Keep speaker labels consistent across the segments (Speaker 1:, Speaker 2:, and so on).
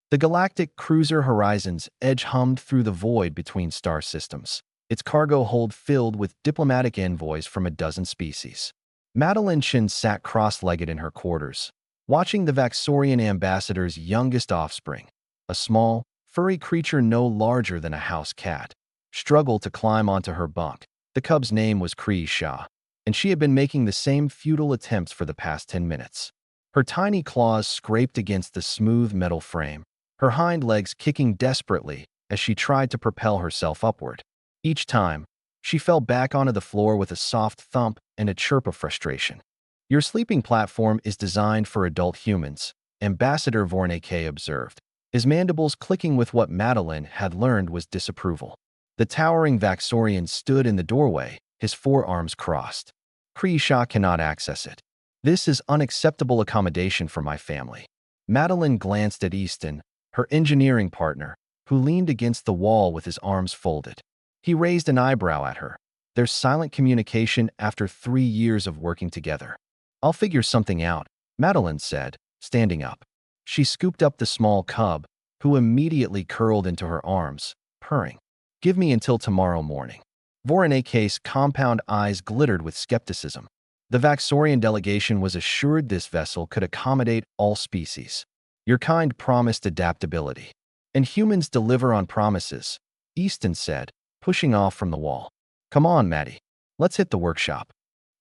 Speaker 1: The galactic cruiser Horizon's edge hummed through the void between star systems, its cargo hold filled with diplomatic envoys from a dozen species. Madeline Chen sat cross-legged in her quarters, watching the Vaxorian ambassador's youngest offspring, a small, furry creature no larger than a house cat, struggle to climb onto her bunk. The cub's name was Kree Shah, and she had been making the same futile attempts for the past 10 minutes. Her tiny claws scraped against the smooth metal frame, her hind legs kicking desperately as she tried to propel herself upward. Each time, she fell back onto the floor with a soft thump and a chirp of frustration. Your sleeping platform is designed for adult humans, Ambassador Vornake observed, his mandibles clicking with what Madeline had learned was disapproval. The towering Vaxorian stood in the doorway, his forearms crossed. Kree Shah cannot access it. This is unacceptable accommodation for my family. Madeline glanced at Easton, her engineering partner, who leaned against the wall with his arms folded. He raised an eyebrow at her. There's silent communication after 3 years of working together. I'll figure something out, Madeline said, standing up. She scooped up the small cub, who immediately curled into her arms, purring. Give me until tomorrow morning. Voranake's compound eyes glittered with skepticism. The Vaxorian delegation was assured this vessel could accommodate all species. Your kind promised adaptability. And humans deliver on promises, Easton said, pushing off from the wall. Come on, Maddie. Let's hit the workshop.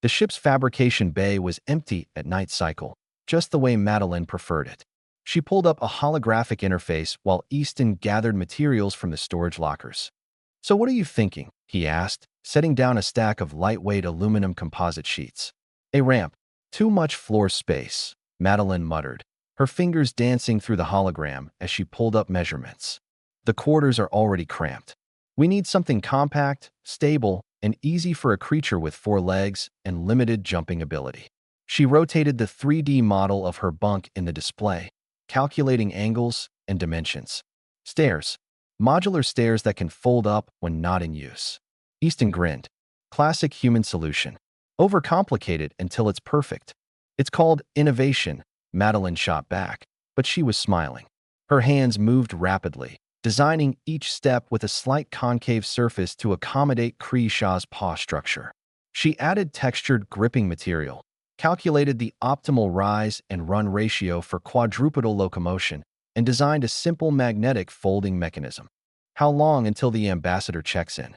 Speaker 1: The ship's fabrication bay was empty at night cycle, just the way Madeline preferred it. She pulled up a holographic interface while Easton gathered materials from the storage lockers. So what are you thinking? He asked, setting down a stack of lightweight aluminum composite sheets. A ramp. Too much floor space, Madeline muttered, her fingers dancing through the hologram as she pulled up measurements. The quarters are already cramped. We need something compact, stable, and easy for a creature with 4 legs and limited jumping ability. She rotated the 3D model of her bunk in the display, calculating angles and dimensions. Stairs. Modular stairs that can fold up when not in use. Easton grinned. Classic human solution. Overcomplicated until it's perfect. It's called innovation, Madeline shot back, but she was smiling. Her hands moved rapidly, designing each step with a slight concave surface to accommodate Kree Shah's paw structure. She added textured gripping material, calculated the optimal rise and run ratio for quadrupedal locomotion, and designed a simple magnetic folding mechanism. How long until the ambassador checks in?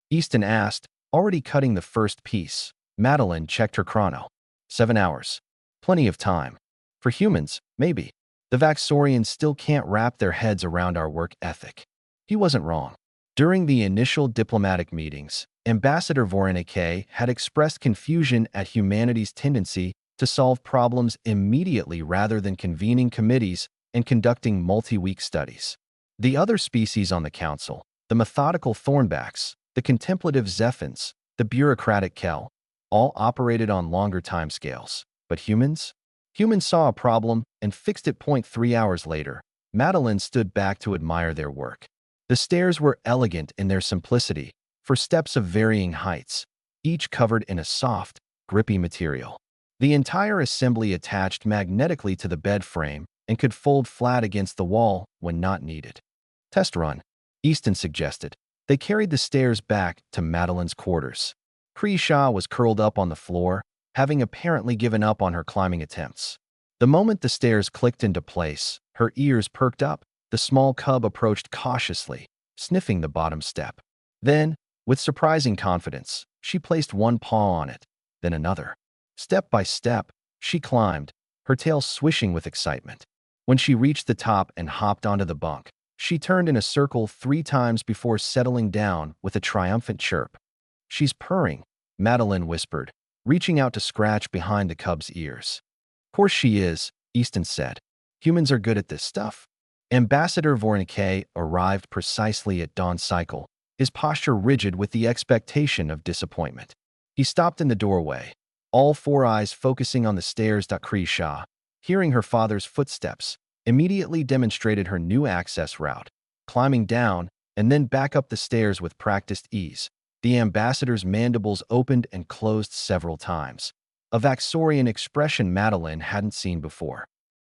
Speaker 1: Easton asked, already cutting the first piece. Madeline checked her chrono. 7 hours. Plenty of time. For humans, maybe. The Vaxorians still can't wrap their heads around our work ethic. He wasn't wrong. During the initial diplomatic meetings, Ambassador Voronake had expressed confusion at humanity's tendency to solve problems immediately rather than convening committees and conducting multi-week studies. The other species on the council, the methodical Thornbacks, the contemplative Zephins, the bureaucratic Kel, all operated on longer timescales. But humans? Humans saw a problem and fixed it. 3 hours later, Madeline stood back to admire their work. The stairs were elegant in their simplicity, for steps of varying heights, each covered in a soft, grippy material. The entire assembly attached magnetically to the bed frame and could fold flat against the wall when not needed. Test run, Easton suggested. They carried the stairs back to Madeline's quarters. Kree Shah was curled up on the floor, having apparently given up on her climbing attempts. The moment the stairs clicked into place, her ears perked up. The small cub approached cautiously, sniffing the bottom step. Then, with surprising confidence, she placed one paw on it, then another. Step by step, she climbed, her tail swishing with excitement. When she reached the top and hopped onto the bunk, she turned in a circle 3 times before settling down with a triumphant chirp. She's purring, Madeline whispered, reaching out to scratch behind the cub's ears. Of course she is, Easton said. Humans are good at this stuff. Ambassador Voronake arrived precisely at dawn cycle, his posture rigid with the expectation of disappointment. He stopped in the doorway, all 4 eyes focusing on the stairs. Kree Shah, hearing her father's footsteps, immediately demonstrated her new access route, climbing down and then back up the stairs with practiced ease. The ambassador's mandibles opened and closed several times, a Vaxorian expression Madeline hadn't seen before.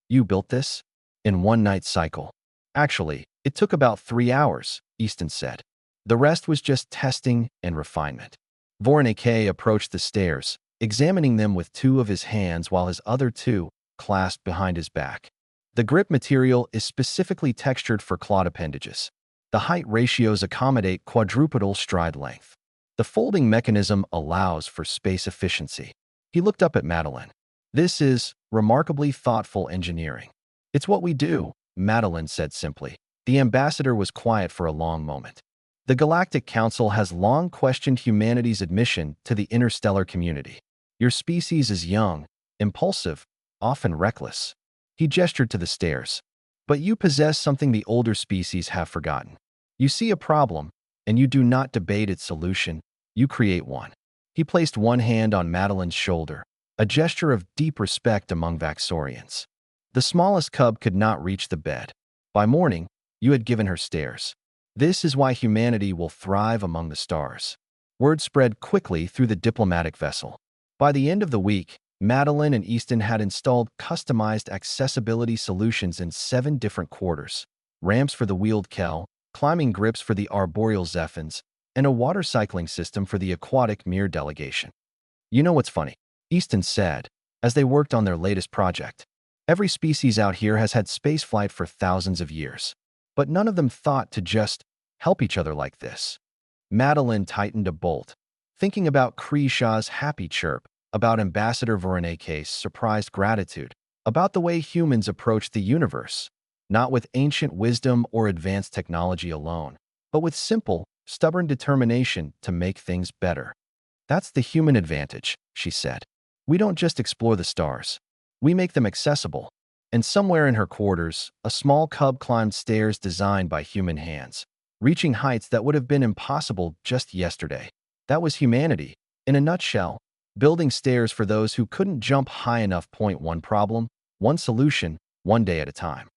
Speaker 1: You built this? In one night cycle. Actually, it took about 3 hours, Easton said. The rest was just testing and refinement. Voronike approached the stairs, examining them with two of his hands while his other two clasped behind his back. The grip material is specifically textured for clawed appendages. The height ratios accommodate quadrupedal stride length. The folding mechanism allows for space efficiency. He looked up at Madeline. This is remarkably thoughtful engineering. It's what we do, Madeline said simply. The ambassador was quiet for a long moment. The Galactic Council has long questioned humanity's admission to the interstellar community. Your species is young, impulsive, often reckless. He gestured to the stairs. But you possess something the older species have forgotten. You see a problem, and you do not debate its solution, you create one. He placed one hand on Madeline's shoulder, a gesture of deep respect among Vaxorians. The smallest cub could not reach the bed. By morning, you had given her stairs. This is why humanity will thrive among the stars. Word spread quickly through the diplomatic vessel. By the end of the week, Madeline and Easton had installed customized accessibility solutions in 7 different quarters: ramps for the wheeled Kel, climbing grips for the arboreal Zephins, and a water cycling system for the aquatic Mir delegation. You know what's funny? Easton said, as they worked on their latest project. Every species out here has had spaceflight for thousands of years, but none of them thought to just help each other like this. Madeline tightened a bolt, thinking about Krishaw's happy chirp, about Ambassador Voronike's surprised gratitude, about the way humans approach the universe, not with ancient wisdom or advanced technology alone, but with simple, stubborn determination to make things better. That's the human advantage, she said. We don't just explore the stars. We make them accessible. And somewhere in her quarters, a small cub climbed stairs designed by human hands, reaching heights that would have been impossible just yesterday. That was humanity, in a nutshell, building stairs for those who couldn't jump high enough. Point one problem, one solution, one day at a time.